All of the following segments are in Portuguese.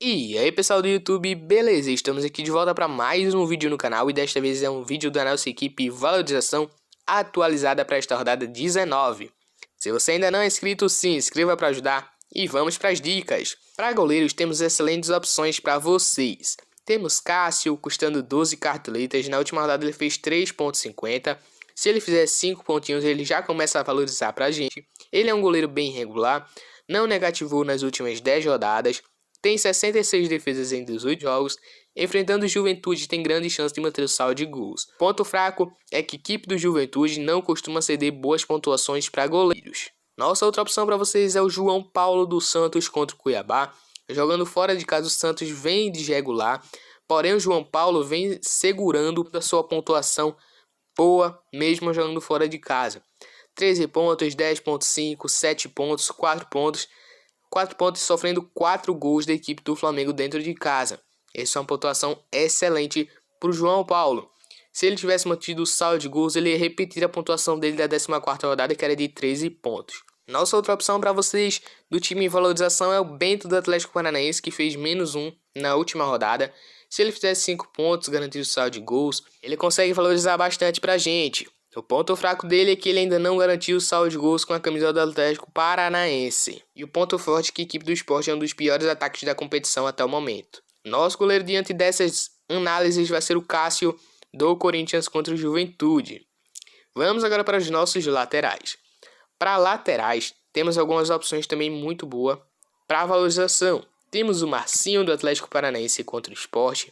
E aí pessoal do YouTube, beleza? Estamos aqui de volta para mais um vídeo no canal e desta vez é um vídeo da nossa equipe Valorização atualizada para esta rodada 19. Se você ainda não é inscrito, se inscreva para ajudar e vamos para as dicas. Para goleiros temos excelentes opções para vocês. Temos Cássio custando 12 cartoletas, na última rodada ele fez 3.50. Se ele fizer 5 pontinhos ele já começa a valorizar para a gente. Ele é um goleiro bem regular, não negativou nas últimas 10 rodadas. Tem 66 defesas em 18 jogos, enfrentando o Juventude tem grande chance de manter o saldo de gols. Ponto fraco é que a equipe do Juventude não costuma ceder boas pontuações para goleiros. Nossa outra opção para vocês é o João Paulo do Santos contra o Cuiabá. Jogando fora de casa o Santos vem desregular, porém o João Paulo vem segurando a sua pontuação boa mesmo jogando fora de casa. 13 pontos, 10.5, 7 pontos, 4 pontos. 4 pontos sofrendo 4 gols da equipe do Flamengo dentro de casa. Essa é uma pontuação excelente para o João Paulo. Se ele tivesse mantido o saldo de gols, ele ia repetir a pontuação dele da 14ª rodada, que era de 13 pontos. Nossa outra opção para vocês do time em valorização é o Bento do Atlético Paranaense, que fez -1 na última rodada. Se ele fizesse 5 pontos, garantir o saldo de gols, ele consegue valorizar bastante para a gente. O ponto fraco dele é que ele ainda não garantiu o saldo de gols com a camisa do Atlético Paranaense. E o ponto forte é que a equipe do Sport é um dos piores ataques da competição até o momento. Nosso goleiro diante dessas análises vai ser o Cássio do Corinthians contra o Juventude. Vamos agora para os nossos laterais. Para laterais, temos algumas opções também muito boas para valorização. Temos o Marcinho do Atlético Paranaense contra o Sport,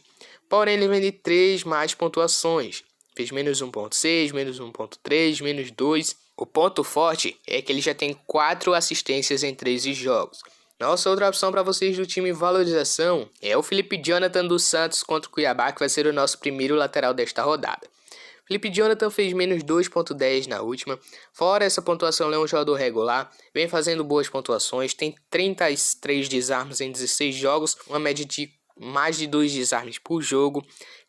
porém ele vem de 3 mais pontuações. Fez -1.6, -1.3, -2. O ponto forte é que ele já tem 4 assistências em 13 jogos. Nossa outra opção para vocês do time valorização é o Felipe Jonathan dos Santos contra o Cuiabá, que vai ser o nosso primeiro lateral desta rodada. Felipe Jonathan fez -2.10 na última. Fora essa pontuação, ele é um jogador regular, vem fazendo boas pontuações, tem 33 desarmes em 16 jogos, uma média de mais de 2 desarmes por jogo.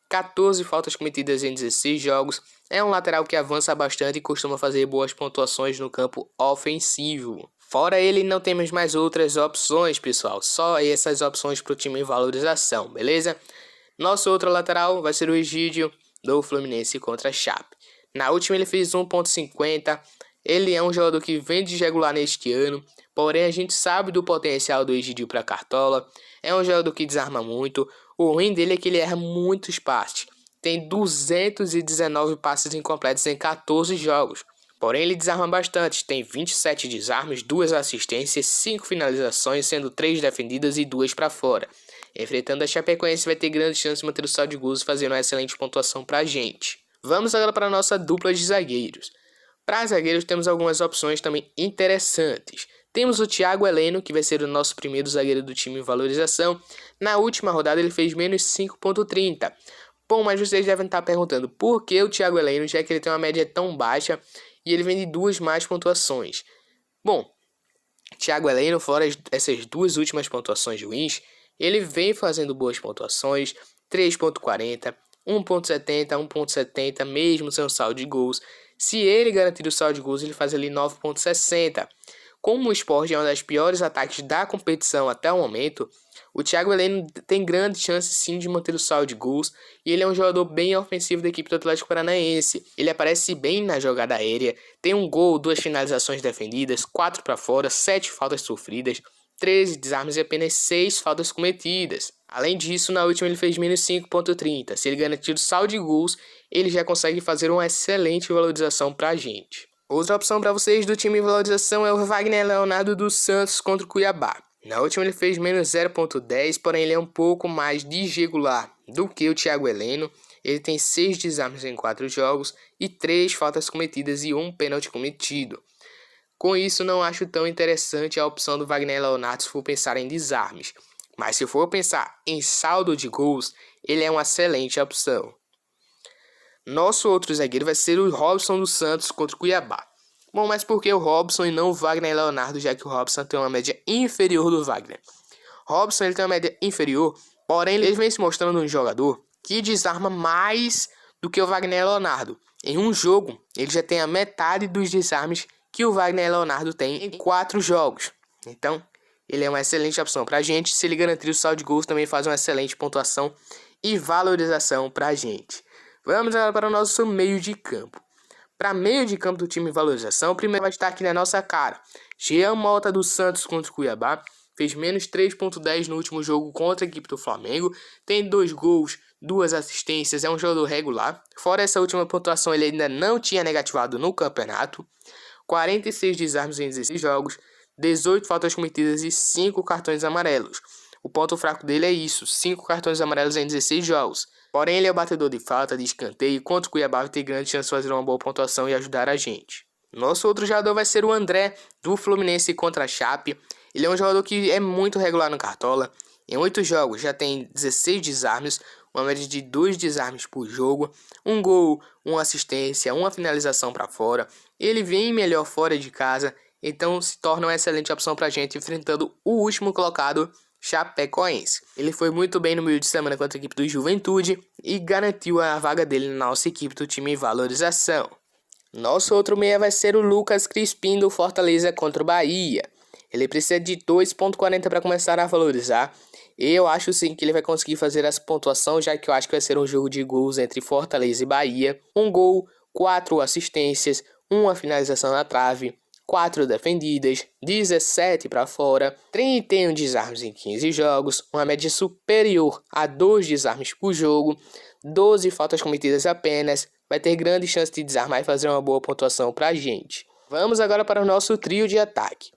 14 faltas cometidas em 16 jogos, é um lateral que avança bastante e costuma fazer boas pontuações no campo ofensivo. Fora ele, não temos mais outras opções, pessoal, só essas opções para o time em valorização, beleza? Nosso outro lateral vai ser o Egídio do Fluminense contra a Chape. Na última ele fez 1.50, ele é um jogador que vem desregular neste ano, porém a gente sabe do potencial do Egídio para Cartola, é um jogador que desarma muito. O ruim dele é que ele erra muitos passes. Tem 219 passes incompletos em 14 jogos. Porém, ele desarma bastante. Tem 27 desarmes, 2 assistências, 5 finalizações, sendo 3 defendidas e 2 para fora. Enfrentando a Chapecoense, vai ter grande chance de manter o saldo de gols e fazer uma excelente pontuação para a gente. Vamos agora para a nossa dupla de zagueiros. Para zagueiros, temos algumas opções também interessantes. Temos o Thiago Heleno, que vai ser o nosso primeiro zagueiro do time em valorização. Na última rodada ele fez -5.30. Bom, mas vocês devem estar perguntando por que o Thiago Heleno, já que ele tem uma média tão baixa e ele vem de 2 mais pontuações. Bom, Thiago Heleno, fora essas 2 últimas pontuações ruins, ele vem fazendo boas pontuações, 3.40, 1.70, 1.70, mesmo sem o saldo de gols. Se ele garantir o saldo de gols, ele faz ali 9.60. Como o Sport é um dos piores ataques da competição até o momento, o Thiago Heleno tem grande chance sim de manter o saldo de gols e ele é um jogador bem ofensivo da equipe do Atlético Paranaense. Ele aparece bem na jogada aérea, tem um gol, 2 finalizações defendidas, 4 para fora, 7 faltas sofridas, 13 desarmes e apenas 6 faltas cometidas. Além disso, na última ele fez -5.30. Se ele garantir o saldo de gols, ele já consegue fazer uma excelente valorização para a gente. Outra opção para vocês do time em valorização é o Wagner Leonardo dos Santos contra o Cuiabá. Na última ele fez -0.10, porém ele é um pouco mais desregular do que o Thiago Heleno. Ele tem 6 desarmes em 4 jogos e 3 faltas cometidas e 1 pênalti cometido. Com isso, não acho tão interessante a opção do Wagner Leonardo se for pensar em desarmes. Mas se for pensar em saldo de gols, ele é uma excelente opção. Nosso outro zagueiro vai ser o Robson dos Santos contra o Cuiabá. Bom, mas por que o Robson e não o Wagner Leonardo, já que o Robson tem uma média inferior do Wagner? Robson ele tem uma média inferior, porém ele vem se mostrando um jogador que desarma mais do que o Wagner Leonardo. Em um jogo, ele já tem a metade dos desarmes que o Wagner Leonardo tem em 4 jogos. Então, Ele é uma excelente opção pra gente. Se ele garantir o saldo de gols, também faz uma excelente pontuação e valorização pra gente. Vamos agora para o nosso meio de campo. Para meio de campo do time valorização, o primeiro vai estar aqui na nossa cara. Jean Mota do Santos contra o Cuiabá. Fez menos 3.10 no último jogo contra a equipe do Flamengo. Tem 2 gols, 2 assistências, é um jogador regular. Fora essa última pontuação, ele ainda não tinha negativado no campeonato. 46 desarmes em 16 jogos, 18 faltas cometidas e 5 cartões amarelos. O ponto fraco dele é isso, 5 cartões amarelos em 16 jogos. Porém, ele é o batedor de falta, de escanteio, e contra o Cuiabá vai ter grande chance de fazer uma boa pontuação e ajudar a gente. Nosso outro jogador vai ser o André, do Fluminense contra a Chape. Ele é um jogador que é muito regular no Cartola. Em 8 jogos já tem 16 desarmes, uma média de 2 desarmes por jogo, 1 gol, 1 assistência, 1 finalização para fora. Ele vem melhor fora de casa, então se torna uma excelente opção para a gente enfrentando o último colocado, Chapecoense. Ele foi muito bem no meio de semana contra a equipe do Juventude e garantiu a vaga dele na nossa equipe do time valorização. Nosso outro meia vai ser o Lucas Crispim do Fortaleza contra o Bahia. Ele precisa de 2.40 para começar a valorizar. E eu acho sim que ele vai conseguir fazer essa pontuação, já que eu acho que vai ser um jogo de gols entre Fortaleza e Bahia. 1 gol, 4 assistências, 1 finalização na trave, 4 defendidas, 17 para fora, 31 desarmes em 15 jogos, uma média superior a 2 desarmes por jogo, 12 faltas cometidas apenas. Vai ter grande chance de desarmar e fazer uma boa pontuação para a gente. Vamos agora para o nosso trio de ataque.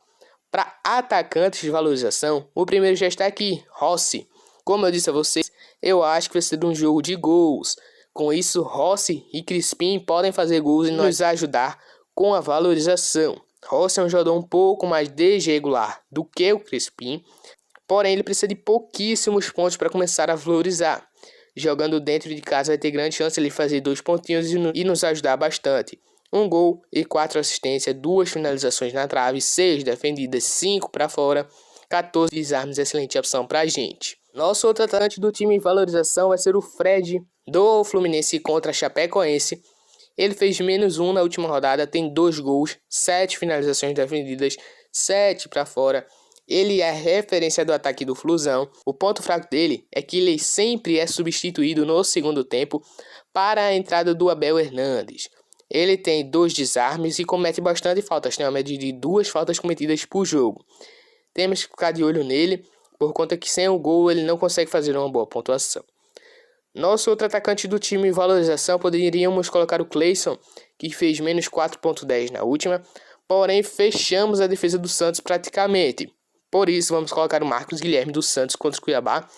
Para atacantes de valorização, o primeiro já está aqui, Rossi. Como eu disse a vocês, eu acho que vai ser um jogo de gols. Com isso, Rossi e Crispim podem fazer gols e nos ajudar com a valorização. Rossi é um jogador um pouco mais desregular do que o Crispim, porém ele precisa de pouquíssimos pontos para começar a valorizar. Jogando dentro de casa vai ter grande chance de ele fazer 2 pontinhos e nos ajudar bastante. 1 gol e 4 assistências, 2 finalizações na trave, 6 defendidas, 5 para fora, 14 desarmes, excelente opção para a gente. Nosso outro atacante do time em valorização vai ser o Fred, do Fluminense contra a Chapecoense. Ele fez menos 1 na última rodada, tem 2 gols, 7 finalizações defendidas, 7 para fora. Ele é referência do ataque do Flusão. O ponto fraco dele é que ele sempre é substituído no segundo tempo para a entrada do Abel Hernandes. Ele tem 2 desarmes e comete bastante faltas, tem uma média de 2 faltas cometidas por jogo. Temos que ficar de olho nele, por conta que sem o gol ele não consegue fazer uma boa pontuação. Nosso outro atacante do time em valorização, poderíamos colocar o Cleison, que fez menos 4.10 na última, porém fechamos a defesa do Santos praticamente. Por isso vamos colocar o Marcos Guilherme do Santos contra o Cuiabá,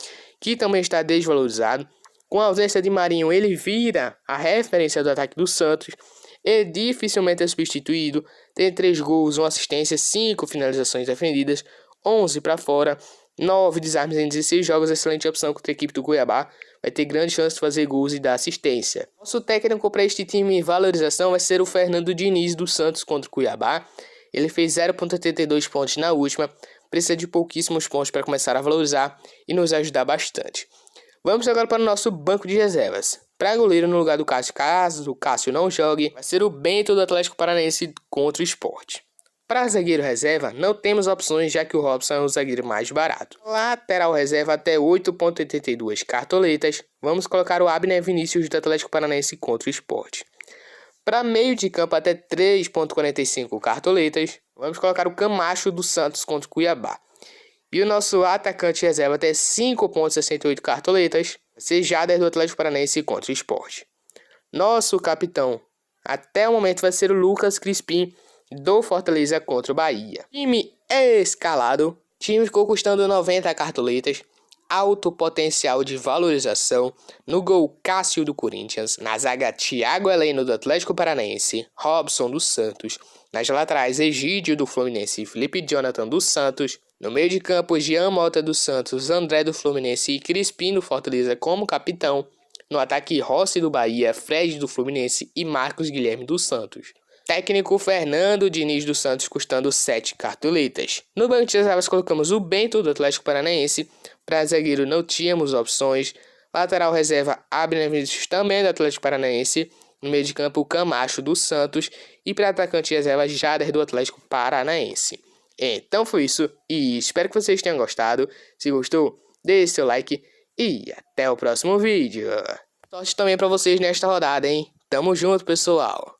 que também está desvalorizado. Com a ausência de Marinho, ele vira a referência do ataque do Santos. E dificilmente é substituído. Tem 3 gols, 1 assistência, 5 finalizações defendidas, 11 para fora, 9 desarmes em 16 jogos. Excelente opção contra a equipe do Cuiabá. Vai ter grande chance de fazer gols e dar assistência. Nosso técnico para este time em valorização vai ser o Fernando Diniz do Santos contra o Cuiabá. Ele fez 0.82 pontos na última. Precisa de pouquíssimos pontos para começar a valorizar e nos ajudar bastante. Vamos agora para o nosso banco de reservas. Para goleiro no lugar do Cássio, caso o Cássio não jogue, vai ser o Bento do Atlético Paranaense contra o Sport. Para zagueiro reserva, não temos opções, já que o Robson é o zagueiro mais barato. Lateral reserva até 8.82 cartoletas. Vamos colocar o Abner Vinícius do Atlético Paranaense contra o Sport. Para meio de campo até 3.45 cartoletas, vamos colocar o Camacho do Santos contra o Cuiabá. E o nosso atacante reserva até 5.68 cartoletas, Jader do Atlético Paranaense contra o Sport. Nosso capitão até o momento vai ser o Lucas Crispim do Fortaleza contra o Bahia. Time escalado, time ficou custando 90 cartoletas, alto potencial de valorização. No gol, Cássio do Corinthians. Na zaga, Thiago Heleno do Atlético Paranaense, Robson do Santos. Nas laterais, Egídio do Fluminense e Felipe Jonathan do Santos. No meio de campo, Jean Mota do Santos, André do Fluminense e Crispim do Fortaleza como capitão. No ataque, Rossi do Bahia, Fred do Fluminense e Marcos Guilherme do Santos. Técnico Fernando Diniz dos Santos custando 7 cartoletas. No banco de reservas colocamos o Bento do Atlético Paranaense. Para zagueiro não tínhamos opções. Lateral reserva Abner Vinícius também do Atlético Paranaense. No meio de campo, Camacho do Santos. E para atacante reserva, Jader do Atlético Paranaense. Então foi isso, e espero que vocês tenham gostado. Se gostou, deixe seu like e até o próximo vídeo. Sorte também pra vocês nesta rodada, hein? Tamo junto, pessoal!